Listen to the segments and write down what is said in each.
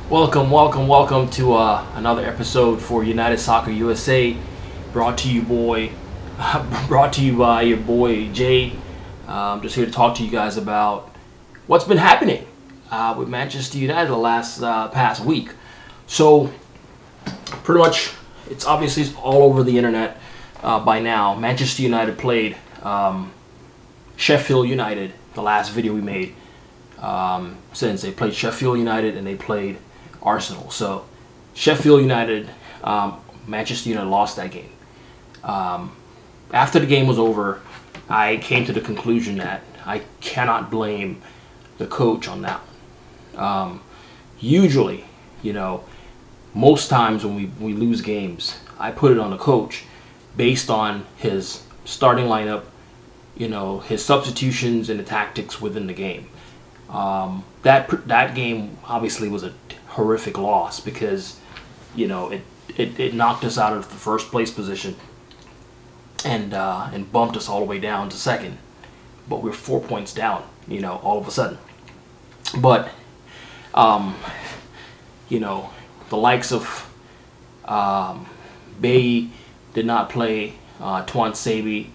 Welcome to another episode for United Soccer USA, brought to you brought to you by your boy Jay. I'm just here to talk to you guys about what's been happening with Manchester United the last past week. So, pretty much, it's all over the internet by now. Manchester United played Sheffield United. The last video we made, since they played Sheffield United and they played Arsenal. So Sheffield United, Manchester United lost that game. After the game was over, I came to the conclusion that I cannot blame the coach on that one. Usually, most times when we lose games, I put it on the coach based on his starting lineup, his substitutions and the tactics within the game. That game obviously was a horrific loss because it knocked us out of the first place position and bumped us all the way down to second, but we're 4 points down all of a sudden. But the likes of Bay did not play. Tuan Sabi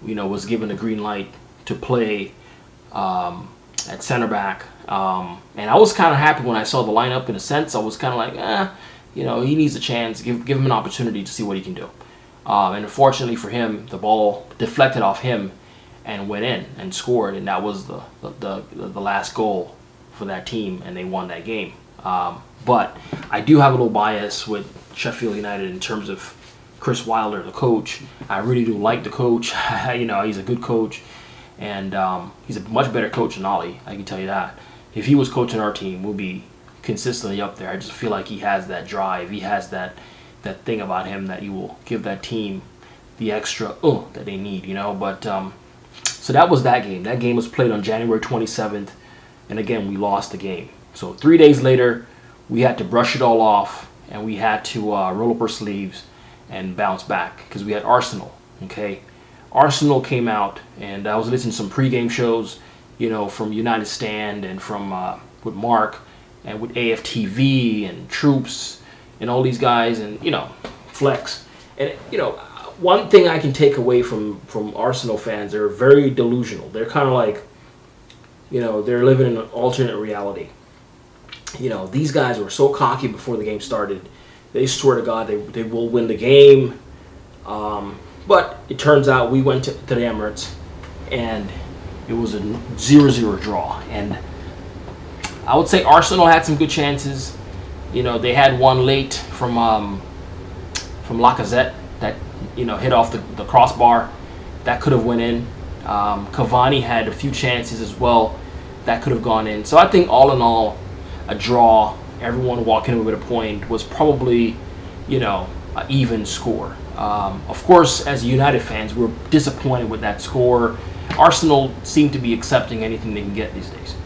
was given a green light to play at center back. And I was kind of happy when I saw the lineup. In a sense, I was kind of like, he needs a chance. Give him an opportunity to see what he can do. And unfortunately for him, the ball deflected off him and went in and scored, and that was the last goal for that team, and they won that game. But I do have a little bias with Sheffield United in terms of Chris Wilder, the coach. I really do like the coach. He's a good coach. And he's a much better coach than Ollie, I can tell you that. If he was coaching our team, we'll be consistently up there. I just feel like he has that drive. He has that thing about him that he will give that team the extra that they need, But so that was that game. That game was played on January 27th, and again, we lost the game. So 3 days later, we had to brush it all off, and we had to roll up our sleeves and bounce back because we had Arsenal, okay? Arsenal came out, and I was listening to some pregame shows, from United Stand and from with Mark and with AFTV and Troops and all these guys and Flex. And one thing I can take away from Arsenal fans, they're very delusional. They're kind of like, they're living in an alternate reality. These guys were so cocky before the game started. They swear to God they will win the game. But it turns out we went to the Emirates, and it was a 0-0 draw. And I would say Arsenal had some good chances. They had one late from Lacazette that hit off the crossbar. That could have went in. Cavani had a few chances as well that could have gone in. So I think all in all, a draw, everyone walking away with a point, was probably an even score. Of course, as United fans, we're disappointed with that score. Arsenal seem to be accepting anything they can get these days.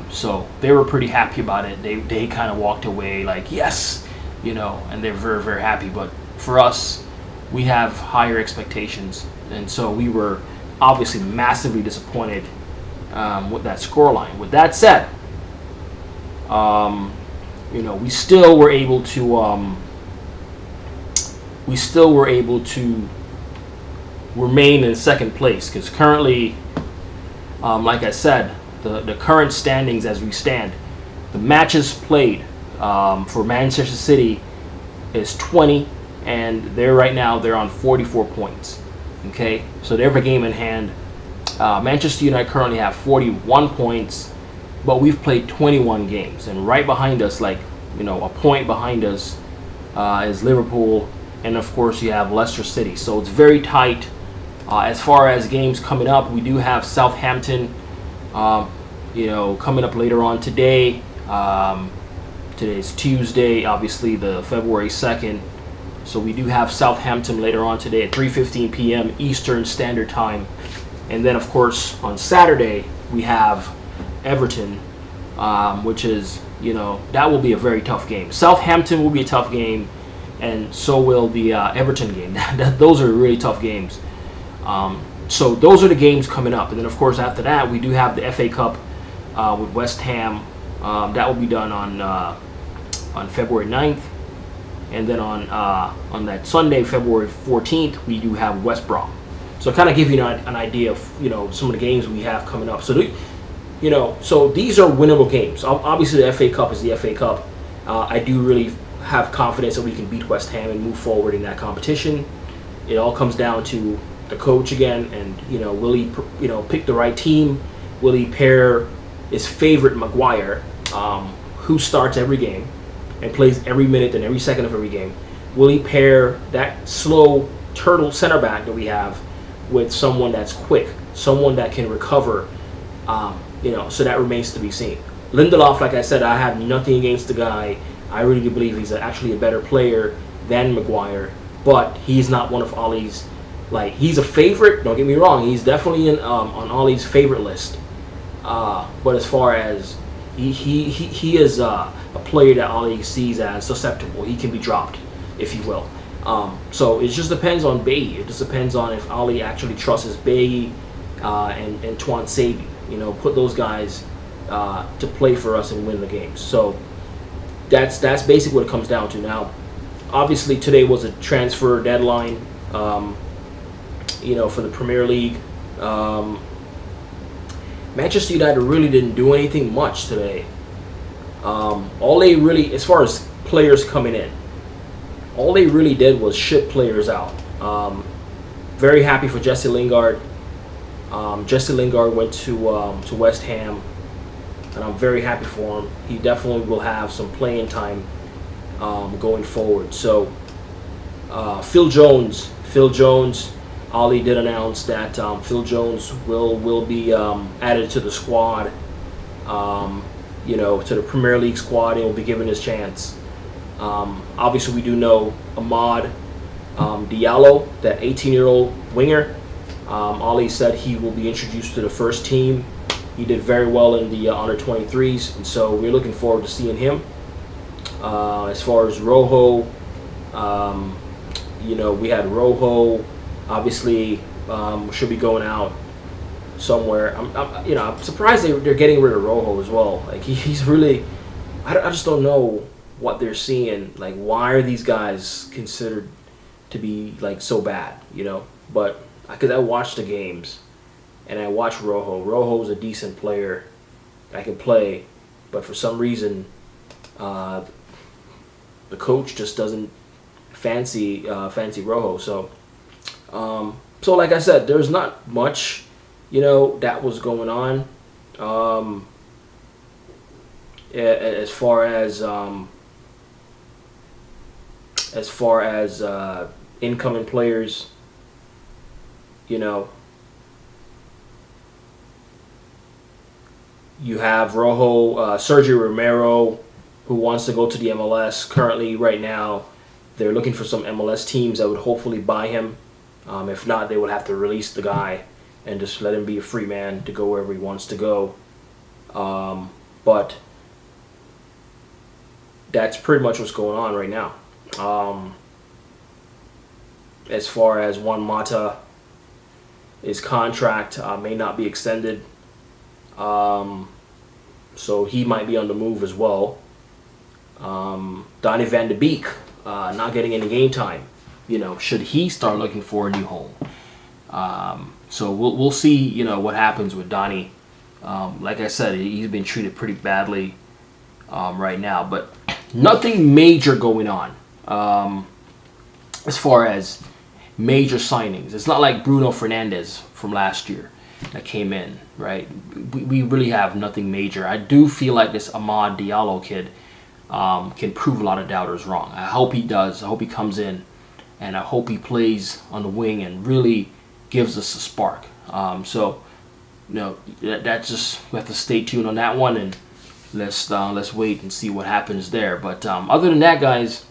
So they were pretty happy about it. They kind of walked away like, yes, and they're very, very happy. But for us, we have higher expectations. And so we were obviously massively disappointed with that scoreline. With that said, we still were able to remain in second place because currently, like I said, the current standings as we stand, the matches played for Manchester City is 20, and they're on 44 points. Okay, so they have a game in hand. Manchester United currently have 41 points, but we've played 21 games, and right behind us, a point behind us, is Liverpool. And of course, you have Leicester City. So it's very tight. As far as games coming up, we do have Southampton, coming up later on today. Today's Tuesday, obviously the February 2nd. So we do have Southampton later on today at 3:15 p.m. Eastern Standard Time. And then, of course, on Saturday, we have Everton, which is, that will be a very tough game. Southampton will be a tough game, and so will the Everton game. Those are really tough games. So those are the games coming up. And then, of course, after that, we do have the FA Cup with West Ham. That will be done on on February 9th. And then on that Sunday, February 14th, we do have West Brom. So kind of give you an idea of some of the games we have coming up. So so these are winnable games. Obviously, the FA Cup is the FA Cup. I do really have confidence that we can beat West Ham and move forward in that competition. It all comes down to the coach again, and will he pick the right team? Will he pair his favorite Maguire, who starts every game and plays every minute and every second of every game? Will he pair that slow turtle center back that we have with someone that's quick, someone that can recover? So that remains to be seen. Lindelof, like I said, I have nothing against the guy. I really do believe he's actually a better player than Maguire, but he's not one of Ollie's. He's a favorite. Don't get me wrong. He's definitely on Ollie's favorite list. But as far as he is a player that Ollie sees as susceptible. He can be dropped, if you will. So it just depends on Bailly. It just depends on if Ollie actually trusts Bailly and Tuan Sabi. Put those guys to play for us and win the games. So that's basically what it comes down to. Now, obviously today was a transfer deadline, for the Premier League. Manchester United really didn't do anything much today. All they really, as far as players coming in, all they really did was ship players out. Very happy for Jesse Lingard. Jesse Lingard went to West Ham, and I'm very happy for him. He definitely will have some playing time going forward. So Phil Jones, Ollie did announce that Phil Jones will be added to the squad, to the Premier League squad, and will be given his chance. Obviously, we do know Amad Diallo, that 18-year-old winger. Ollie said he will be introduced to the first team. He did very well in the under 23s, and so we're looking forward to seeing him. As far as Rojo, we had Rojo. Obviously, should be going out somewhere. I'm surprised they're getting rid of Rojo as well. He's really, I just don't know what they're seeing. Why are these guys considered to be so bad? But because I watch the games and I watch Rojo. Rojo's a decent player that can play, but for some reason, the coach just doesn't fancy Rojo. So like I said, there's not much, that was going on. As far as incoming players, you have Rojo, Sergio Romero, who wants to go to the MLS. Currently, right now, they're looking for some MLS teams that would hopefully buy him. If not, they would have to release the guy and just let him be a free man to go wherever he wants to go. But that's pretty much what's going on right now. As far as Juan Mata, his contract may not be extended. So he might be on the move as well. Donny van de Beek not getting any game time. Should he start looking for a new home? So we'll see, what happens with Donny. Like I said, he's been treated pretty badly right now, but nothing major going on as far as major signings. It's not like Bruno Fernandes from last year that came in, right? We really have nothing major. I do feel like this Amad Diallo kid can prove a lot of doubters wrong. I hope he does. I hope he comes in, and I hope he plays on the wing and really gives us a spark. That's just, we have to stay tuned on that one, and let's wait and see what happens there. But other than that, guys,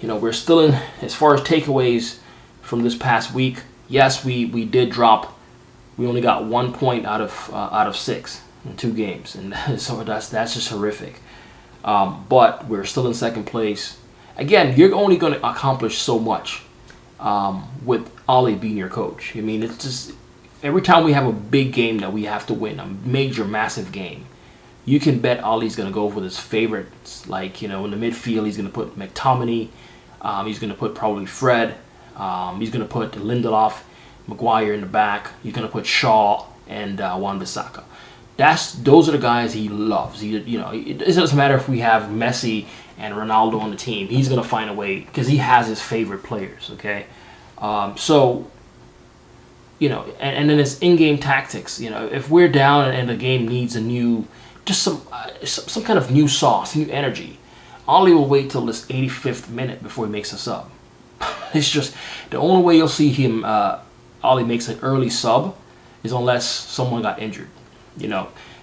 we're still in, as far as takeaways from this past week. Yes, we did drop. We only got 1 point out of 6 in 2 games, and so that's just horrific. But we're still in second place. Again, you're only going to accomplish so much with Ollie being your coach. I mean, it's just every time we have a big game that we have to win, a major, massive game, you can bet Ali's going to go with his favorites. Like, in the midfield, he's going to put McTominay. He's going to put probably Fred. He's going to put Lindelof, Maguire in the back. He's going to put Shaw and Wan-Bissaka. Those are the guys he loves. It doesn't matter if we have Messi and Ronaldo on the team. He's going to find a way because he has his favorite players. Okay, and then it's in-game tactics. If we're down and the game needs some kind of new sauce, new energy, Ali will wait till this 85th minute before he makes a sub. It's just the only way you'll see him. Ali makes an early sub is unless someone got injured.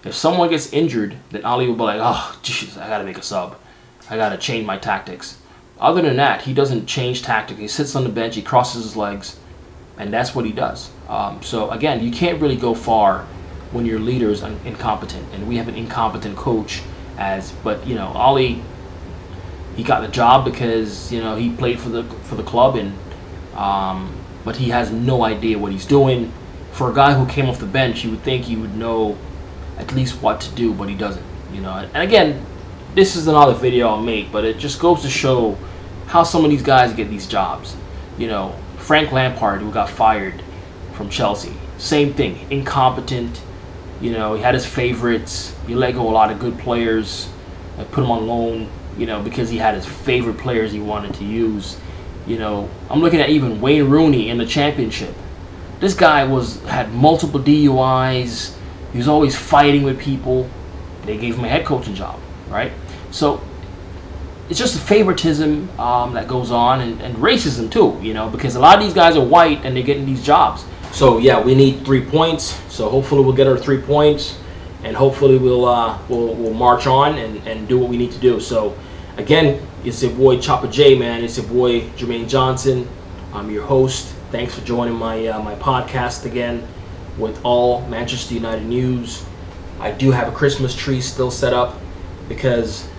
If someone gets injured, then Ali will be like, oh, jeez, I got to make a sub. I got to change my tactics. Other than that, he doesn't change tactics. He sits on the bench, he crosses his legs, and that's what he does. So, again, you can't really go far when your leader is incompetent. And we have an incompetent coach. But Ali, he got the job because, he played for the club, but he has no idea what he's doing. For a guy who came off the bench, you would think he would know at least what to do, but he doesn't. And again, this is another video I'll make, but it just goes to show how some of these guys get these jobs. Frank Lampard, who got fired from Chelsea, same thing, incompetent. He had his favorites. He let go a lot of good players, put them on loan. Because he had his favorite players he wanted to use. I'm looking at even Wayne Rooney in the Championship. This guy had multiple DUIs. He was always fighting with people. They gave him a head coaching job, right? So it's just a favoritism that goes on, and racism too, because a lot of these guys are white and they're getting these jobs. So yeah, we need 3 points. So hopefully we'll get our 3 points, and hopefully we'll march on and do what we need to do. So again, it's your boy Chopper J, man. It's your boy Jermaine Johnson. I'm your host. Thanks for joining my podcast again with all Manchester United news. I do have a Christmas tree still set up because,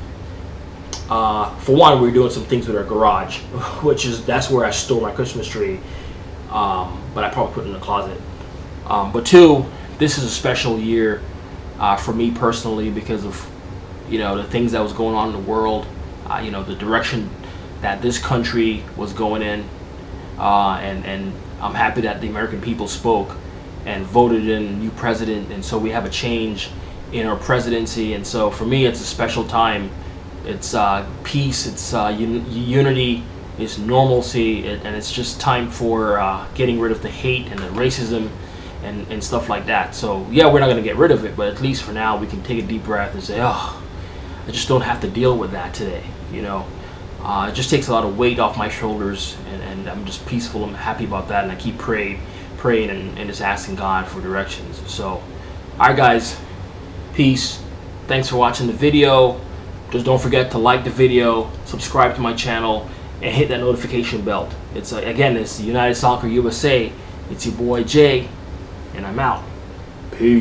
for one, we're doing some things with our garage, that's where I store my Christmas tree. But I probably put it in the closet. But two, this is a special year for me personally because of the things that was going on in the world, the direction that this country was going in. And I'm happy that the American people spoke and voted in a new president, and so we have a change in our presidency. And so for me, it's a special time. It's peace, it's unity, it's normalcy, and it's just time for getting rid of the hate and the racism and stuff like that. So yeah, we're not going to get rid of it, but at least for now we can take a deep breath and say, oh, I just don't have to deal with that today. It just takes a lot of weight off my shoulders, and I'm just peaceful. I'm happy about that, and I keep praying and just asking God for directions. So, alright guys, peace. Thanks for watching the video. Just don't forget to like the video, subscribe to my channel, and hit that notification bell. It's United Soccer USA. It's your boy Jay, and I'm out.